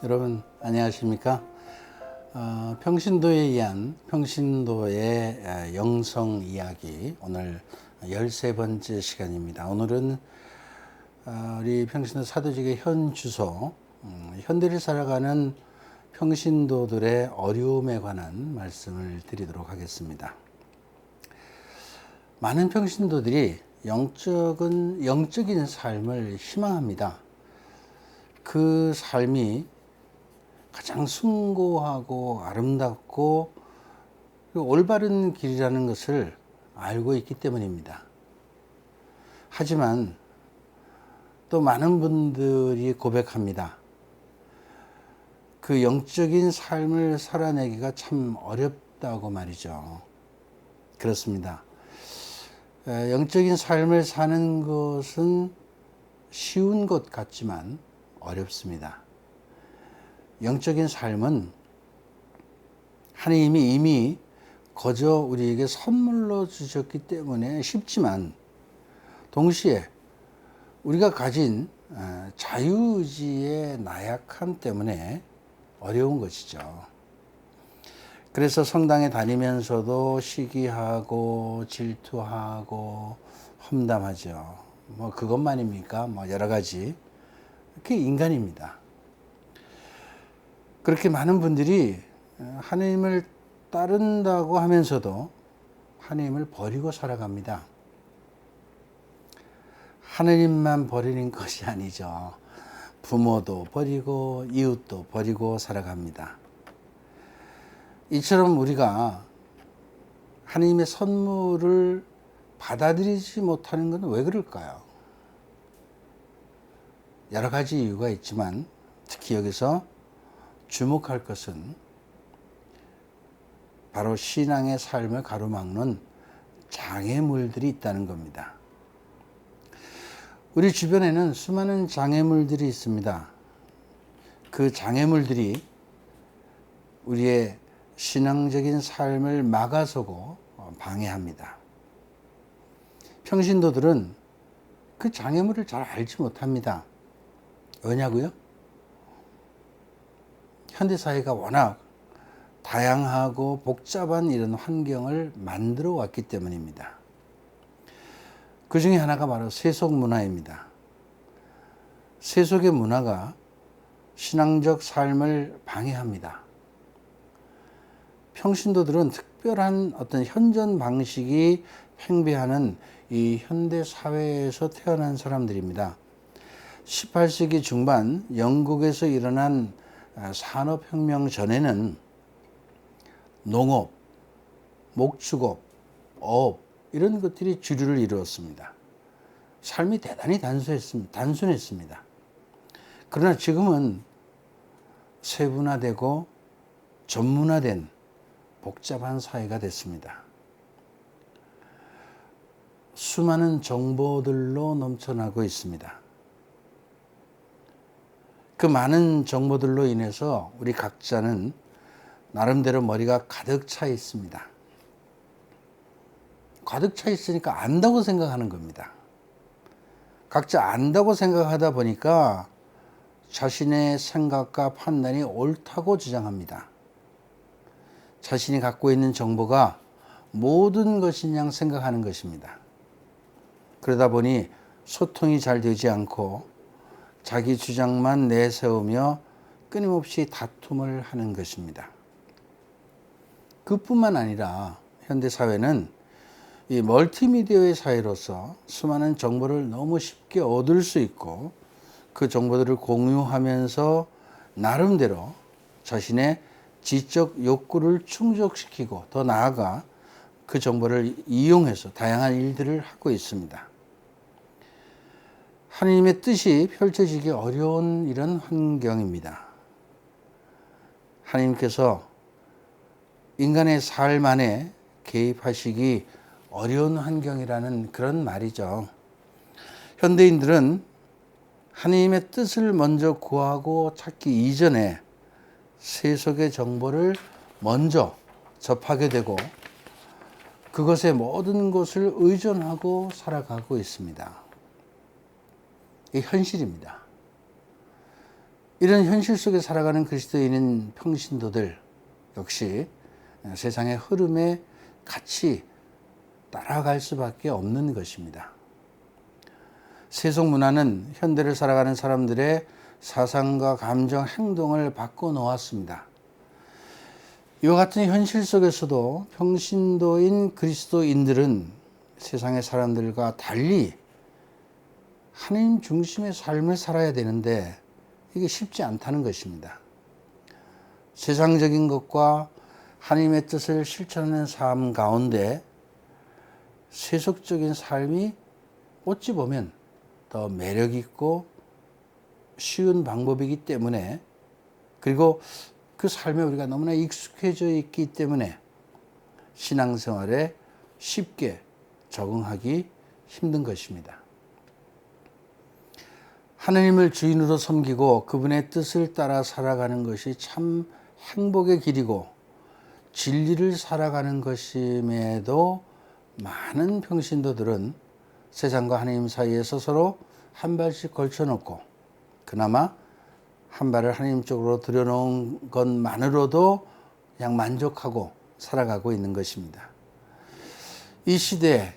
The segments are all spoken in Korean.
여러분 안녕하십니까? 평신도에 의한 평신도의 영성 이야기 오늘 13번째 시간입니다. 오늘은 우리 평신도 사도직의 현 주소, 현대를 살아가는 평신도들의 어려움에 관한 말씀을 드리도록 하겠습니다. 많은 평신도들이 영적인 삶을 희망합니다. 그 삶이 가장 숭고하고 아름답고 올바른 길이라는 것을 알고 있기 때문입니다. 하지만 또 많은 분들이 고백합니다. 그 영적인 삶을 살아내기가 참 어렵다고 말이죠. 그렇습니다. 영적인 삶을 사는 것은 쉬운 것 같지만 어렵습니다. 영적인 삶은 하나님이 이미 거저 우리에게 선물로 주셨기 때문에 쉽지만 동시에 우리가 가진 자유의지의 나약함 때문에 어려운 것이죠. 그래서 성당에 다니면서도 시기하고 질투하고 험담하죠. 그것만입니까? 여러 가지. 그게 인간입니다. 그렇게 많은 분들이 하나님을 따른다고 하면서도 하나님을 버리고 살아갑니다. 하나님만 버리는 것이 아니죠. 부모도 버리고 이웃도 버리고 살아갑니다. 이처럼 우리가 하나님의 선물을 받아들이지 못하는 것은 왜 그럴까요? 여러 가지 이유가 있지만 특히 여기서 주목할 것은 바로 신앙의 삶을 가로막는 장애물들이 있다는 겁니다. 우리 주변에는 수많은 장애물들이 있습니다. 그 장애물들이 우리의 신앙적인 삶을 막아서고 방해합니다. 평신도들은 그 장애물을 잘 알지 못합니다. 왜냐고요? 현대사회가 워낙 다양하고 복잡한 이런 환경을 만들어 왔기 때문입니다. 그 중에 하나가 바로 세속 문화입니다. 세속의 문화가 신앙적 삶을 방해합니다. 평신도들은 특별한 어떤 현존 방식이 팽배하는 이 현대사회에서 태어난 사람들입니다. 18세기 중반 영국에서 일어난 산업혁명 전에는 농업, 목축업, 어업 이런 것들이 주류를 이루었습니다. 삶이 대단히 단순했습니다. 그러나 지금은 세분화되고 전문화된 복잡한 사회가 됐습니다. 수많은 정보들로 넘쳐나고 있습니다. 그 많은 정보들로 인해서 우리 각자는 나름대로 머리가 가득 차 있습니다. 가득 차 있으니까 안다고 생각하는 겁니다. 각자 안다고 생각하다 보니까 자신의 생각과 판단이 옳다고 주장합니다. 자신이 갖고 있는 정보가 모든 것인 양 생각하는 것입니다. 그러다 보니 소통이 잘 되지 않고 자기 주장만 내세우며 끊임없이 다툼을 하는 것입니다. 그뿐만 아니라 현대사회는 이 멀티미디어의 사회로서 수많은 정보를 너무 쉽게 얻을 수 있고 그 정보들을 공유하면서 나름대로 자신의 지적 욕구를 충족시키고 더 나아가 그 정보를 이용해서 다양한 일들을 하고 있습니다. 하나님의 뜻이 펼쳐지기 어려운 이런 환경입니다. 하나님께서 인간의 삶 안에 개입하시기 어려운 환경이라는 그런 말이죠. 현대인들은 하나님의 뜻을 먼저 구하고 찾기 이전에 세속의 정보를 먼저 접하게 되고 그것에 모든 것을 의존하고 살아가고 있습니다. 이게 현실입니다. 이런 현실 속에 살아가는 그리스도인인 평신도들 역시 세상의 흐름에 같이 따라갈 수밖에 없는 것입니다. 세속 문화는 현대를 살아가는 사람들의 사상과 감정, 행동을 바꿔놓았습니다. 이와 같은 현실 속에서도 평신도인 그리스도인들은 세상의 사람들과 달리 하나님 중심의 삶을 살아야 되는데 이게 쉽지 않다는 것입니다. 세상적인 것과 하나님의 뜻을 실천하는 삶 가운데 세속적인 삶이 어찌 보면 더 매력 있고 쉬운 방법이기 때문에, 그리고 그 삶에 우리가 너무나 익숙해져 있기 때문에 신앙생활에 쉽게 적응하기 힘든 것입니다. 하나님을 주인으로 섬기고 그분의 뜻을 따라 살아가는 것이 참 행복의 길이고 진리를 살아가는 것임에도 많은 평신도들은 세상과 하나님 사이에서 서로 한 발씩 걸쳐놓고 그나마 한 발을 하나님 쪽으로 들여놓은 것만으로도 그냥 만족하고 살아가고 있는 것입니다. 이 시대에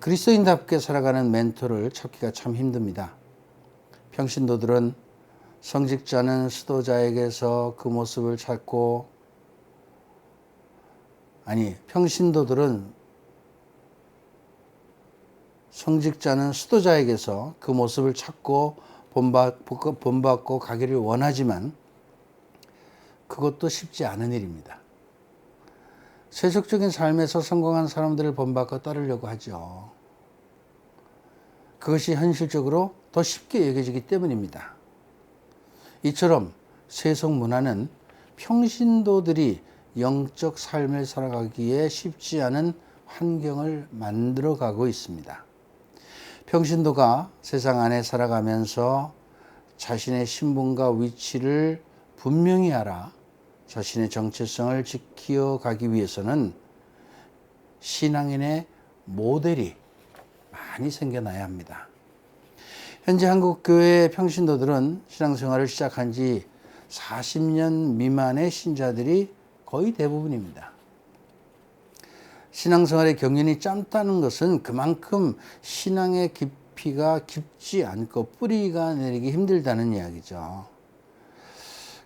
그리스도인답게 살아가는 멘토를 찾기가 참 힘듭니다. 평신도들은 성직지 않은 수도자에게서 그 모습을 찾고, 평신도들은 성직지 않은 수도자에게서 그 모습을 찾고 본받고 가기를 원하지만 그것도 쉽지 않은 일입니다. 세속적인 삶에서 성공한 사람들을 본받고 따르려고 하죠. 그것이 현실적으로 더 쉽게 여겨지기 때문입니다. 이처럼 세속 문화는 평신도들이 영적 삶을 살아가기에 쉽지 않은 환경을 만들어가고 있습니다. 평신도가 세상 안에 살아가면서 자신의 신분과 위치를 분명히 알아 자신의 정체성을 지켜가기 위해서는 신앙인의 모델이 많이 생겨나야 합니다. 현재 한국교회 평신도들은 신앙생활을 시작한 지 40년 미만의 신자들이 거의 대부분입니다. 신앙생활의 경륜이 짧다는 것은 그만큼 신앙의 깊이가 깊지 않고 뿌리가 내리기 힘들다는 이야기죠.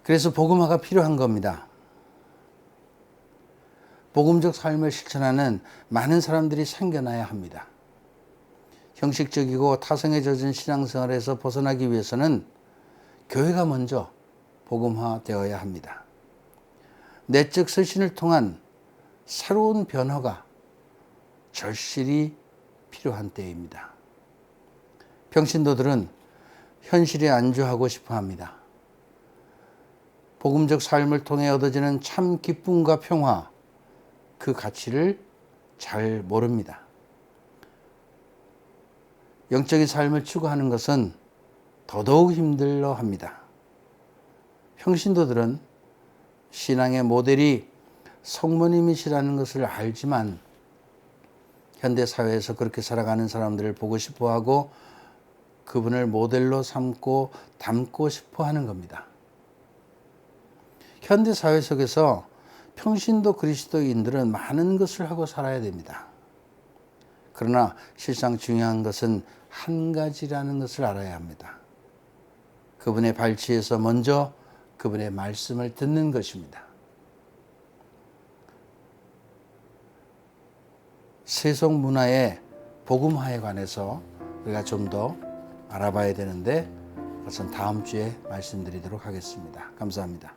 그래서 복음화가 필요한 겁니다. 복음적 삶을 실천하는 많은 사람들이 생겨나야 합니다. 형식적이고 타성에 젖은 신앙생활에서 벗어나기 위해서는 교회가 먼저 복음화되어야 합니다. 내적 쇄신을 통한 새로운 변화가 절실히 필요한 때입니다. 평신도들은 현실에 안주하고 싶어 합니다. 복음적 삶을 통해 얻어지는 참 기쁨과 평화, 그 가치를 잘 모릅니다. 영적인 삶을 추구하는 것은 더더욱 힘들어 합니다. 평신도들은 신앙의 모델이 성모님이시라는 것을 알지만 현대 사회에서 그렇게 살아가는 사람들을 보고 싶어하고 그분을 모델로 삼고 닮고 싶어하는 겁니다. 현대 사회 속에서 평신도 그리스도인들은 많은 것을 하고 살아야 됩니다. 그러나 실상 중요한 것은 한 가지라는 것을 알아야 합니다. 그분의 발치에서 먼저 그분의 말씀을 듣는 것입니다. 세속 문화의 복음화에 관해서 우리가 좀 더 알아봐야 되는데 그것은 다음 주에 말씀드리도록 하겠습니다. 감사합니다.